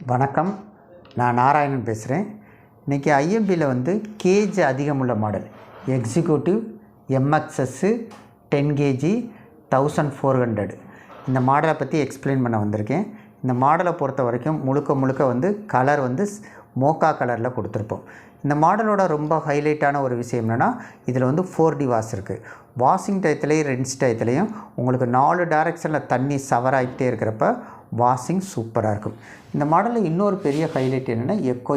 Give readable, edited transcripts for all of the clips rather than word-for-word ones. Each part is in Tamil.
வணக்கம், நான் நாராயணன் பேசுகிறேன். இன்றைக்கி ஐஎஃபியில் வந்து கேஜ் அதிகமுள்ள மாடல் எக்ஸிக்யூட்டிவ் MXS 10 kg 1400 இந்த மாடலை பற்றி எக்ஸ்பிளைன் பண்ண வந்திருக்கேன். இந்த மாடலை பொறுத்த வரைக்கும் முழுக்க வந்து கலர் வந்து மோக்கா கலரில் கொடுத்துருப்போம். இந்த மாடலோட ரொம்ப ஹைலைட்டான ஒரு விஷயம் என்னென்னா, இதில் வந்து 4DWash இருக்குது. வாஷிங் டயத்துலேயும் ரின்ஸ் டயத்துலேயும் உங்களுக்கு 4 டைரெக்ஷனில் தண்ணி சவர் ஆகிட்டே இருக்கிறப்ப வாஷிங் சூப்பராக இருக்கும். இந்த மாடலில் இன்னொரு பெரிய ஹைலைட் என்னென்னா எக்கோ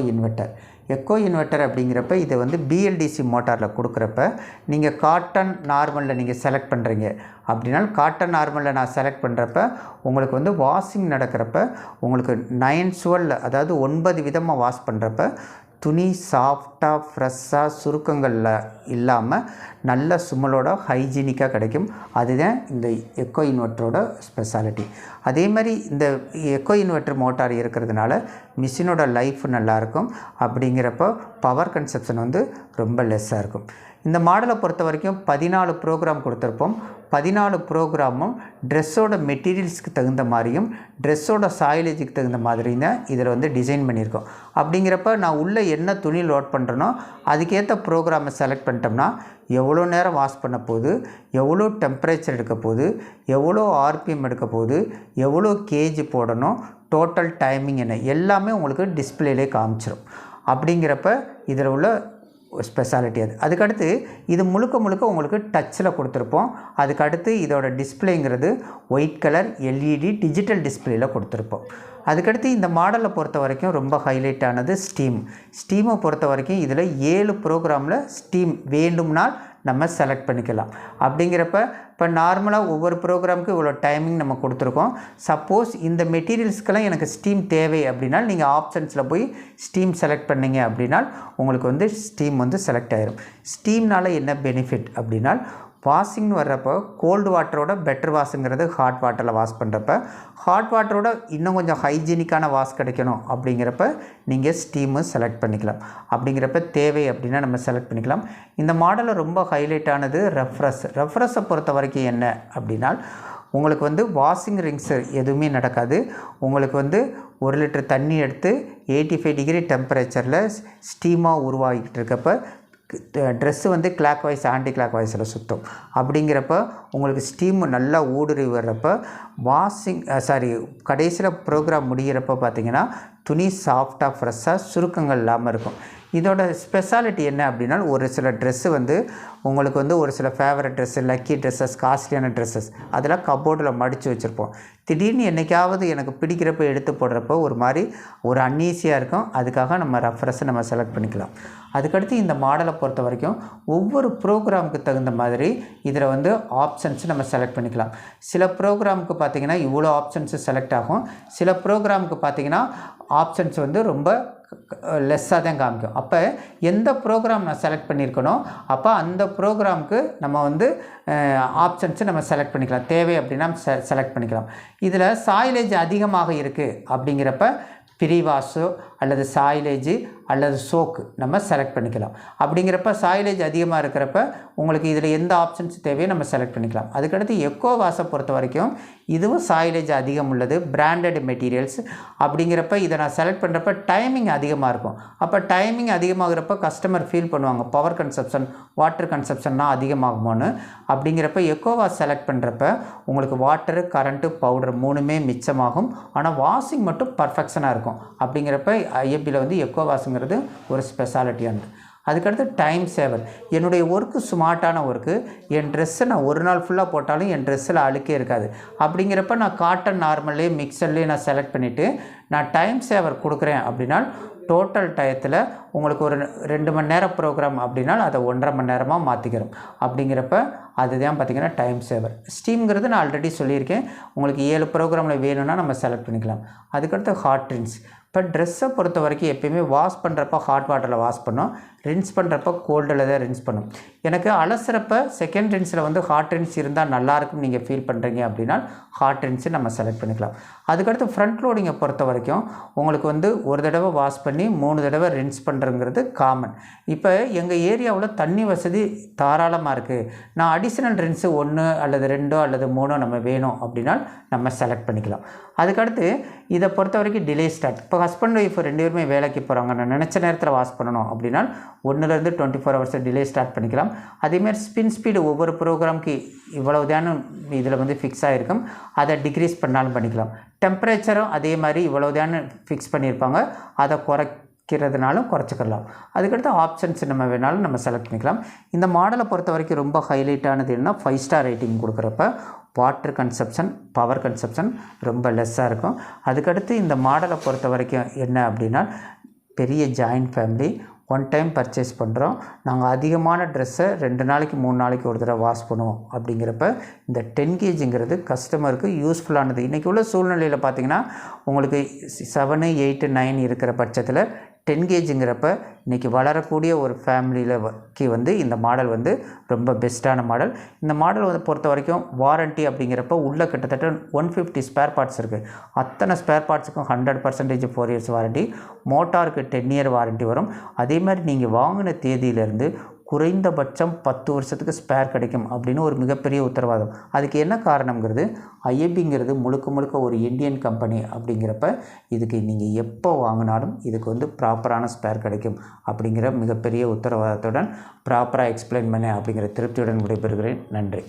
இன்வெர்ட்டர் அப்படிங்கிறப்ப இதை வந்து BLDC மோட்டாரில் கொடுக்குறப்ப நீங்கள் காட்டன் நார்மலில் நீங்கள் செலக்ட் பண்ணுறீங்க அப்படின்னா, காட்டன் நார்மலில் நான் செலக்ட் பண்ணுறப்ப உங்களுக்கு வந்து வாஷிங் நடக்கிறப்ப உங்களுக்கு 9 swirl அதாவது 9 விதமாக வாஷ் பண்ணுறப்ப துணி சாஃப்டாக ஃப்ரெஷ்ஷாக சுருக்கங்களில் இல்லாமல் நல்ல சுமலோட ஹைஜீனிக்காக கிடைக்கும். அதுதான் இந்த எக்கோ இன்வெர்ட்டரோட ஸ்பெஷாலிட்டி. அதே மாதிரி இந்த எக்கோ இன்வெர்ட்டர் மோட்டார் இருக்கிறதுனால மிஷினோட லைஃப் நல்லாயிருக்கும். அப்படிங்கிறப்போ பவர் கன்சப்ஷன் வந்து ரொம்ப லெஸ்ஸாக இருக்கும். இந்த மாடலை பொறுத்த வரைக்கும் 14 ப்ரோக்ராம் கொடுத்துருப்போம். 14 ப்ரோக்ராமும் ட்ரெஸ்ஸோட மெட்டீரியல்ஸ்க்கு தகுந்த மாதிரியும் ட்ரெஸ்ஸோட சாயிலேஜுக்கு தகுந்த மாதிரியும் தான் இதில் வந்து டிசைன் பண்ணியிருக்கோம். அப்படிங்கிறப்ப நான் உள்ளே என்ன துணி லோட் பண்ணுறனோ அதுக்கேற்ற ப்ரோக்ராமை செலக்ட் பண்ணிட்டோம்னா எவ்வளோ நேரம் வாஷ் பண்ண போகுது, எவ்வளோ டெம்பரேச்சர் எடுக்க போகுது, எவ்வளோ RPM எடுக்க போகுது, எவ்வளோ கேஜி போடணும், டோட்டல் டைமிங் என்ன எல்லாமே உங்களுக்கு டிஸ்பிளேலே காமிச்சிடும். அப்படிங்கிறப்ப இதில் உள்ள ஸ்பெஷாலிட்டி அதுக்கடுத்து இது முழுக்க உங்களுக்கு டச்சில் கொடுத்துருப்போம். அதுக்கடுத்து இதோட டிஸ்பிளேங்கிறது ஒயிட் கலர் LED டிஜிட்டல் டிஸ்பிளேயில் கொடுத்துருப்போம். அதுக்கடுத்து இந்த மாடலை பொறுத்த வரைக்கும் ரொம்ப ஹைலைட்டானது ஸ்டீமை பொறுத்த வரைக்கும் இதில் 7 ப்ரோக்ராமில் ஸ்டீம் வேண்டும்னால் நம்ம செலக்ட் பண்ணிக்கலாம். அப்படிங்கிறப்ப இப்போ நார்மலாக ஒவ்வொரு ப்ரோக்ராமுக்கு இவ்வளோ டைமிங் நம்ம கொடுத்துருக்கோம். சப்போஸ் இந்த மெட்டீரியல்ஸ்க்கெல்லாம் எனக்கு ஸ்டீம் தேவை அப்படின்னா நீங்கள் ஆப்ஷன்ஸில் போய் ஸ்டீம் செலக்ட் பண்ணிங்க அப்படின்னா உங்களுக்கு வந்து ஸ்டீம் வந்து செலக்ட் ஆகிரும். ஸ்டீம்னால் என்ன பெனிஃபிட் அப்படின்னா, வாஷிங் வர்றப்போ கோல்டு வாட்டரோட பெட்டர் வாஷுங்கிறது ஹாட் வாட்டரில் வாஷ் பண்ணுறப்ப, ஹாட் வாட்டரோட இன்னும் கொஞ்சம் ஹைஜீனிக்கான வாஷ் கிடைக்கணும் அப்படிங்கிறப்ப நீங்கள் ஸ்டீமு செலக்ட் பண்ணிக்கலாம். அப்படிங்கிறப்ப தேவை அப்படின்னா நம்ம செலக்ட் பண்ணிக்கலாம். இந்த மாடலில் ரொம்ப ஹைலைட்டானது ரெஃப்ரெஷ்ஷை பொறுத்த வரைக்கும் என்ன அப்படின்னா, உங்களுக்கு வந்து வாஷிங் ரிங்ஸ் எதுவுமே நடக்காது. உங்களுக்கு வந்து 1 லிட்டர் தண்ணி எடுத்து 85 டிகிரி டெம்பரேச்சரில் ஸ்டீமாக உருவாகிட்டு இருக்கப்போ ட்ரெஸ்ஸு வந்து கிளாக் வைஸ் ஆன்டி கிளாக் வைஸில் சுற்றும். அப்படிங்கிறப்ப உங்களுக்கு ஸ்டீம் நல்லா ஊடுருவி வர்றப்போ கடைசியில் ப்ரோக்ராம் முடிகிறப்ப பார்த்திங்கன்னா துணி சாஃப்டாக ஃப்ரெஷ்ஷாக சுருக்கங்கள் இல்லாமல் இருக்கும். இதோட ஸ்பெஷாலிட்டி என்ன அப்படின்னா, ஒரு சில ட்ரெஸ்ஸு வந்து உங்களுக்கு வந்து ஒரு சில ஃபேவரட் ட்ரெஸ்ஸு, லக்கி ட்ரெஸ்ஸஸ், காஸ்ட்லியான ட்ரெஸ்ஸஸ் அதெல்லாம் கப்போர்டில் மடித்து வச்சுருப்போம். திடீர்னு என்றைக்காவது எனக்கு பிடிக்கிறப்ப எடுத்து போடுறப்போ ஒரு அன்ஈஸியாக இருக்கும். அதுக்காக நம்ம ரெஃப்ரெஷ்ஷை நம்ம செலக்ட் பண்ணிக்கலாம். அதுக்கடுத்து இந்த மாடலை பொறுத்த வரைக்கும் ஒவ்வொரு ப்ரோக்ராமுக்கு தகுந்த மாதிரி இதில் வந்து ஆப்ஷன்ஸ் நம்ம செலக்ட் பண்ணிக்கலாம். சில ப்ரோக்ராமுக்கு பார்த்திங்கன்னா இவ்வளோ ஆப்ஷன்ஸு செலக்ட் ஆகும். சில ப்ரோக்ராமுக்கு பார்த்திங்கன்னா ஆப்ஷன்ஸ் வந்து ரொம்ப லெஸ்ஸாக தான் காமிக்கும். அப்போ எந்த ப்ரோக்ராம் நான் செலக்ட் பண்ணியிருக்கணும் அப்போ அந்த ப்ரோக்ராமுக்கு நம்ம வந்து ஆப்ஷன்ஸை நம்ம செலக்ட் பண்ணிக்கலாம். தேவை அப்படின்னா செலக்ட் பண்ணிக்கலாம். இதில் சாயிலேஜ் அதிகமாக இருக்குது அப்படிங்கிறப்ப ப்ரீவாஷோ அல்லது சாயிலேஜ் அல்லது சோக்கு நம்ம செலக்ட் பண்ணிக்கலாம். அப்படிங்கிறப்ப சாயிலேஜ் அதிகமாக இருக்கிறப்ப உங்களுக்கு இதில் எந்த ஆப்ஷன்ஸ் தேவையோ நம்ம செலக்ட் பண்ணிக்கலாம். அதுக்கடுத்து எக்கோ வாஷை பொறுத்த வரைக்கும் இதுவும் சாயிலேஜ் அதிகம் உள்ளது, பிராண்டட் மெட்டீரியல்ஸ். அப்படிங்கிறப்ப இதை நான் செலக்ட் பண்ணுறப்ப டைமிங் அதிகமாக இருக்கும். அப்போ டைமிங் அதிகமாகிறப்ப கஸ்டமர் ஃபீல் பண்ணுவாங்க பவர் கன்சப்ஷன், வாட்டர் கன்சப்ஷன்லாம் அதிகமாகுமோன்னு. அப்படிங்கிறப்ப எக்கோ வாஷ் செலக்ட் பண்ணுறப்ப உங்களுக்கு வாட்டரு, கரண்ட்டு, பவுடர் 3மே மிச்சமாகும். ஆனால் வாஷிங் மட்டும் பர்ஃபெக்ஷனாக இருக்கும். அப்படிங்கிறப்ப ஐஎஃபியில் வந்து எக்கோ வாஷுங்கிறது ஒரு ஸ்பெஷாலிட்டியானது. அதுக்கடுத்து டைம் சேவர். என்னுடைய ஒர்க்கு ஸ்மார்ட்டான ஒர்க்கு. என் ட்ரெஸ்ஸை நான் ஒரு நாள் ஃபுல்லாக போட்டாலும் என் ட்ரெஸ்ஸில் அழுக்கே இருக்காது. அப்படிங்கிறப்ப நான் காட்டன் நார்மல்லே மிக்சர்லேயே நான் செலக்ட் பண்ணிவிட்டு நான் டைம் சேவர் கொடுக்குறேன் அப்படின்னா டோட்டல் டயத்தில் உங்களுக்கு ஒரு 2 மணி நேரம் ப்ரோக்ராம் அப்படின்னா அதை 1.5 மணி நேரமாக மாற்றிக்கிறோம். அப்படிங்கிறப்ப அதுதான் பார்த்திங்கன்னா டைம் சேவர். ஸ்டீம்ங்கிறது நான் ஆல்ரெடி சொல்லியிருக்கேன். உங்களுக்கு 7 ப்ரோக்ராமில் வேணும்னா நம்ம செலக்ட் பண்ணிக்கலாம். அதுக்கடுத்து ஹாட் ரின்ஸ். இப்போ ட்ரெஸ்ஸை பொறுத்த வரைக்கும் எப்பயுமே வாஷ் பண்ணுறப்ப ஹாட் வாட்டரில் வாஷ் பண்ணோம், ரின்ஸ் பண்ணுறப்ப கோல்டில் தான் ரின்ஸ் பண்ணும். எனக்கு அலசுறப்ப செகண்ட் ரின்ஸில் வந்து ஹாட் ரின்ஸ் இருந்தால் நல்லாயிருக்கும் நீங்கள் ஃபீல் பண்ணுறீங்க அப்படின்னா ஹாட் ரின்ஸு நம்ம செலக்ட் பண்ணிக்கலாம். அதுக்கடுத்து ஃப்ரண்ட் லோடிங்கை பொறுத்த வரைக்கும் உங்களுக்கு வந்து ஒரு தடவை வாஷ் பண்ணி 3 தடவை ரின்ஸ் பண்ணுறங்கிறது காமன். இப்போ எங்கள் ஏரியாவில் தண்ணி வசதி தாராளமாக இருக்குது. நான் அடிஷ்னல் ரின்ஸு 1 அல்லது 2 அல்லது 3 நம்ம வேணும் அப்படின்னா நம்ம செலக்ட் பண்ணிக்கலாம். அதுக்கடுத்து இதை பொறுத்த வரைக்கும் டிலே ஸ்டார்ட். இப்போ ஹஸ்பண்ட் ஒய்ஃப் 2 பேருமே வேலைக்கு போகிறாங்க, நான் நினச்ச நேரத்தில் வாஷ் பண்ணணும் அப்படின்னா 1லேருந்து 24 ஹவர்ஸ் டிலே ஸ்டார்ட் பண்ணிக்கலாம். அதேமாதிரி ஸ்பின் ஸ்பீடு ஒவ்வொரு ப்ரோக்ராமுக்கு இவ்வளவு தானே இதில் வந்து ஃபிக்ஸ் ஆகிருக்கும், அதை டிக்ரீஸ் பண்ணாலும் பண்ணிக்கலாம். டெம்பரேச்சரும் அதே மாதிரி இவ்வளவு தானே ஃபிக்ஸ் பண்ணியிருப்பாங்க, அதை குறைக்கிறதுனாலும் குறைச்சிக்கலாம். அதுக்கடுத்து ஆப்ஷன்ஸ் நம்ம வேணாலும் நம்ம செலக்ட் பண்ணிக்கலாம். இந்த மாடலை பொறுத்த வரைக்கும் ரொம்ப ஹைலைட்டானது என்ன, 5 ஸ்டார் ரேட்டிங் கொடுக்குறப்ப வாட்டர் கன்சப்ஷன், பவர் கன்சப்ஷன் ரொம்ப லெஸ்ஸாக இருக்கும். அதுக்கடுத்து இந்த மாடலை பொறுத்த வரைக்கும் என்ன அப்படின்னா, பெரிய joint family, one time purchase பண்ணுறோம், நாங்கள் அதிகமான ட்ரெஸ்ஸை 2 நாளைக்கு 3 நாளைக்கு ஒரு தடவை வாஷ் பண்ணுவோம். அப்படிங்கிறப்ப இந்த 10 கேஜிங்கிறது கஸ்டமருக்கு யூஸ்ஃபுல்லானது. இன்றைக்கி உள்ள சூழ்நிலையில் பார்த்திங்கன்னா உங்களுக்கு 7, 8, 9 இருக்கிற பட்சத்தில் 10 கேஜிங்கிறப்ப இன்றைக்கி வளரக்கூடிய ஒரு ஃபேமிலிக்கு வந்து இந்த மாடல் வந்து ரொம்ப பெஸ்ட்டான மாடல். இந்த மாடல் வந்து பொறுத்த வரைக்கும் வாரண்ட்டி அப்படிங்கிறப்ப உள்ள கிட்டத்தட்ட 150 ஸ்பேர் பார்ட்ஸ் இருக்குது. அத்தனை ஸ்பேர் பார்ட்ஸுக்கும் 100% 4 இயர்ஸ் வாரண்ட்டி, மோட்டாருக்கு 10 இயர் வாரண்ட்டி வரும். அதே மாதிரி நீங்கள் வாங்கின தேதியிலேருந்து குறைந்தபட்சம் 10 வருஷத்துக்கு ஸ்பேர் கிடைக்கும் அப்படின்னு ஒரு மிகப்பெரிய உத்தரவாதம். அதுக்கு என்ன காரணங்கிறது, ஐஎப்பிங்கிறது முழுக்க முழுக்க ஒரு இந்தியன் கம்பெனி அப்படிங்கிறப்ப இதுக்கு நீங்கள் எப்போ வாங்கினாலும் இதுக்கு வந்து ப்ராப்பரான ஸ்பேர் கிடைக்கும் அப்படிங்கிற மிகப்பெரிய உத்தரவாதத்துடன் ப்ராப்பராக எக்ஸ்பிளைன் பண்ணேன் அப்படிங்கிற திருப்தியுடன் விடைபெறுகிறேன். நன்றி.